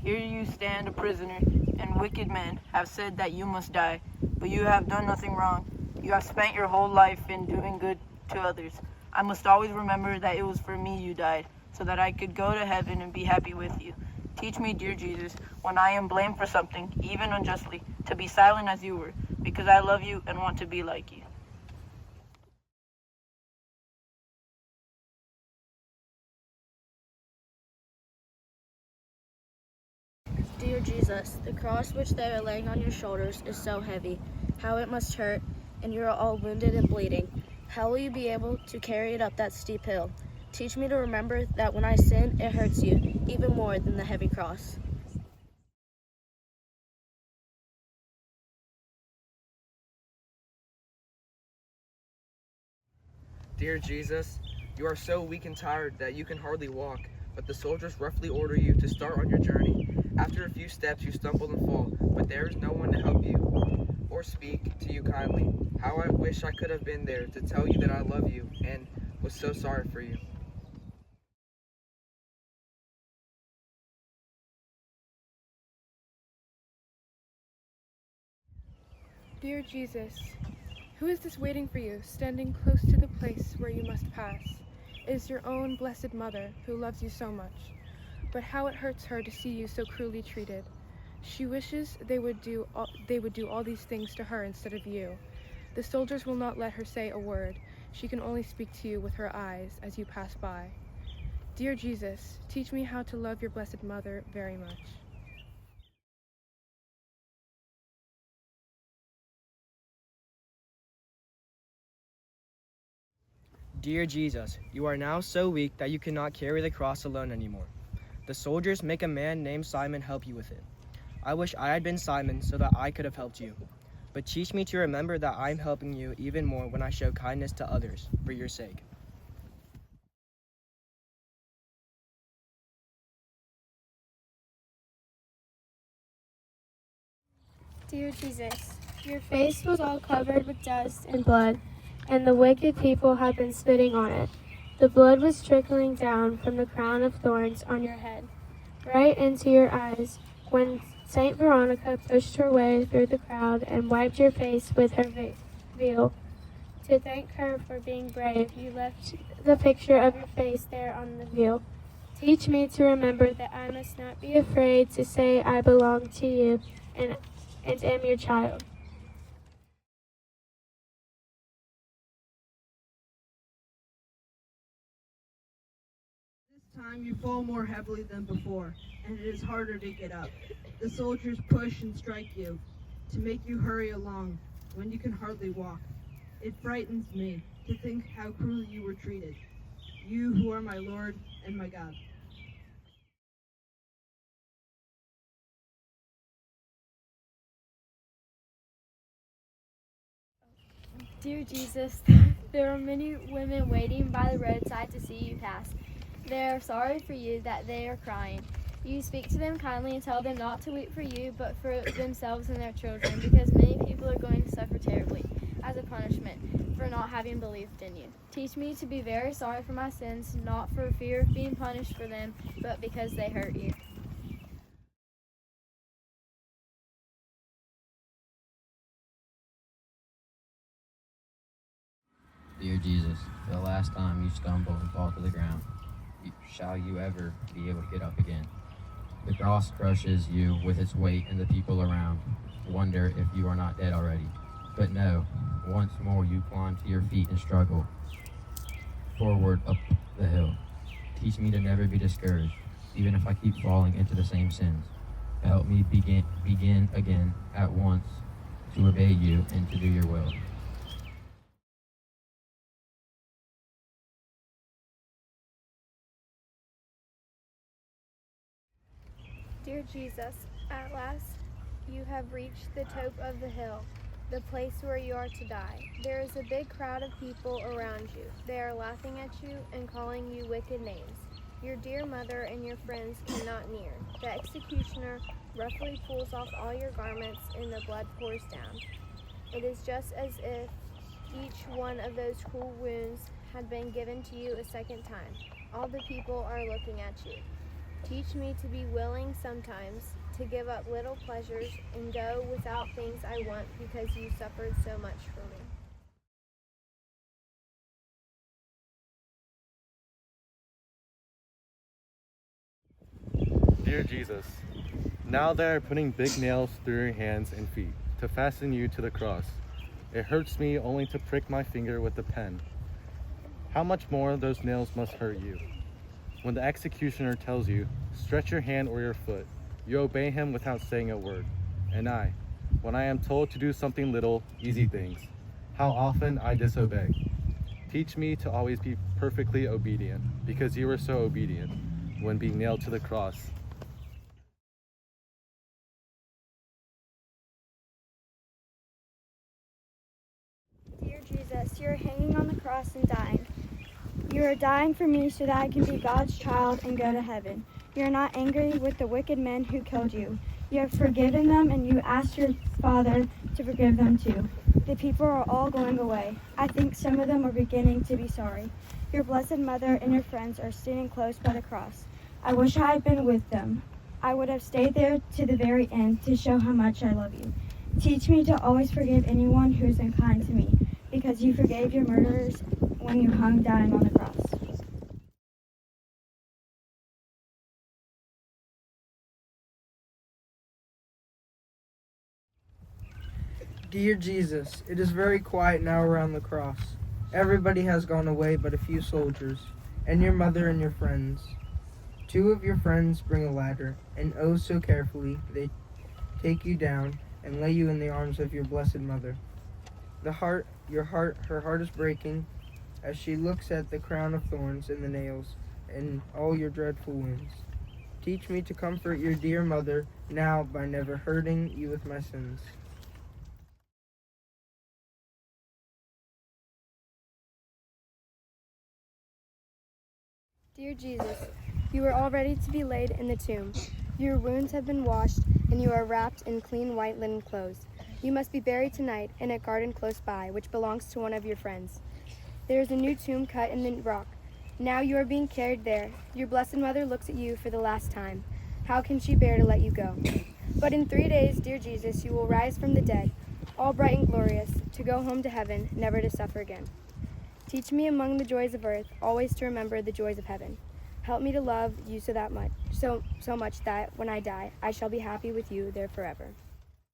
Here you stand a prisoner, and wicked men have said that you must die. But you have done nothing wrong. You have spent your whole life in doing good to others. I must always remember that it was for me you died, so that I could go to heaven and be happy with you. Teach me, dear Jesus, when I am blamed for something, even unjustly, to be silent as you were, because I love you and want to be like you. Dear Jesus, the cross which they are laying on your shoulders is so heavy. How it must hurt, and you are all wounded and bleeding. How will you be able to carry it up that steep hill? Teach me to remember that when I sin, it hurts you, even more than the heavy cross. Dear Jesus, you are so weak and tired that you can hardly walk, but the soldiers roughly order you to start on your journey. After a few steps, you stumble and fall, but there is no one to help you or speak to you kindly. How I wish I could have been there to tell you that I love you and was so sorry for you. Dear Jesus, who is this waiting for you, standing close to the place where you must pass? It is your own blessed mother, who loves you so much. But how it hurts her to see you so cruelly treated. She wishes they would do all these things to her instead of you. The soldiers will not let her say a word. She can only speak to you with her eyes as you pass by. Dear Jesus, teach me how to love your blessed mother very much. Dear Jesus, you are now so weak that you cannot carry the cross alone anymore. The soldiers make a man named Simon help you with it. I wish I had been Simon so that I could have helped you. But teach me to remember that I'm helping you even more when I show kindness to others, for your sake. Dear Jesus, your face was all covered with dust and blood, and the wicked people had been spitting on it. The blood was trickling down from the crown of thorns on your head, right into your eyes, when Saint Veronica pushed her way through the crowd and wiped your face with her veil. To thank her for being brave, you left the picture of your face there on the veil. Teach me to remember that I must not be afraid to say I belong to you and am your child. This time you fall more heavily than before, and it is harder to get up. The soldiers push and strike you to make you hurry along when you can hardly walk. It frightens me to think how cruelly you were treated, you who are my Lord and my God. Dear Jesus, there are many women waiting by the roadside to see you pass. They are sorry for you that they are crying. You speak to them kindly and tell them not to weep for you, but for themselves and their children, because many people are going to suffer terribly as a punishment for not having believed in you. Teach me to be very sorry for my sins, not for fear of being punished for them, but because they hurt you. Dear Jesus, the last time you stumble and fall to the ground, shall you ever be able to get up again? The cross crushes you with its weight, and the people around wonder if you are not dead already. But no, once more you climb to your feet and struggle forward up the hill. Teach me to never be discouraged, even if I keep falling into the same sins. Help me begin again at once to obey you and to do your will. Dear Jesus, at last you have reached the top of the hill, the place where you are to die. There is a big crowd of people around you. They are laughing at you and calling you wicked names. Your dear mother and your friends cannot near. The executioner roughly pulls off all your garments and the blood pours down. It is just as if each one of those cruel wounds had been given to you a second time. All the people are looking at you. Teach me to be willing sometimes to give up little pleasures and go without things I want because you suffered so much for me. Dear Jesus, now they are putting big nails through your hands and feet to fasten you to the cross. It hurts me only to prick my finger with a pen. How much more those nails must hurt you. When the executioner tells you, stretch your hand or your foot, you obey him without saying a word. And I, when I am told to do something little, easy things, how often I disobey. Teach me to always be perfectly obedient, because you were so obedient when being nailed to the cross. Dear Jesus, you are hanging on the cross and dying. You are dying for me so that I can be God's child and go to heaven. You are not angry with the wicked men who killed you. You have forgiven them and you asked your Father to forgive them too. The people are all going away. I think some of them are beginning to be sorry. Your Blessed Mother and your friends are standing close by the cross. I wish I had been with them. I would have stayed there to the very end to show how much I love you. Teach me to always forgive anyone who is unkind to me, because you forgave your murderers when you hung dying on the cross. Dear Jesus, it is very quiet now around the cross. Everybody has gone away but a few soldiers, and your mother and your friends. Two of your friends bring a ladder, and oh so carefully they take you down and lay you in the arms of your Blessed Mother. Her heart is breaking as she looks at the crown of thorns and the nails and all your dreadful wounds. Teach me to comfort your dear mother now by never hurting you with my sins. Dear Jesus, you are all ready to be laid in the tomb. Your wounds have been washed, and you are wrapped in clean white linen clothes. You must be buried tonight in a garden close by, which belongs to one of your friends. There is a new tomb cut in the rock. Now you are being carried there. Your Blessed Mother looks at you for the last time. How can she bear to let you go? But in 3 days, dear Jesus, you will rise from the dead, all bright and glorious, to go home to heaven, never to suffer again. Teach me among the joys of earth always to remember the joys of heaven. Help me to love you so much that when I die, I shall be happy with you there forever.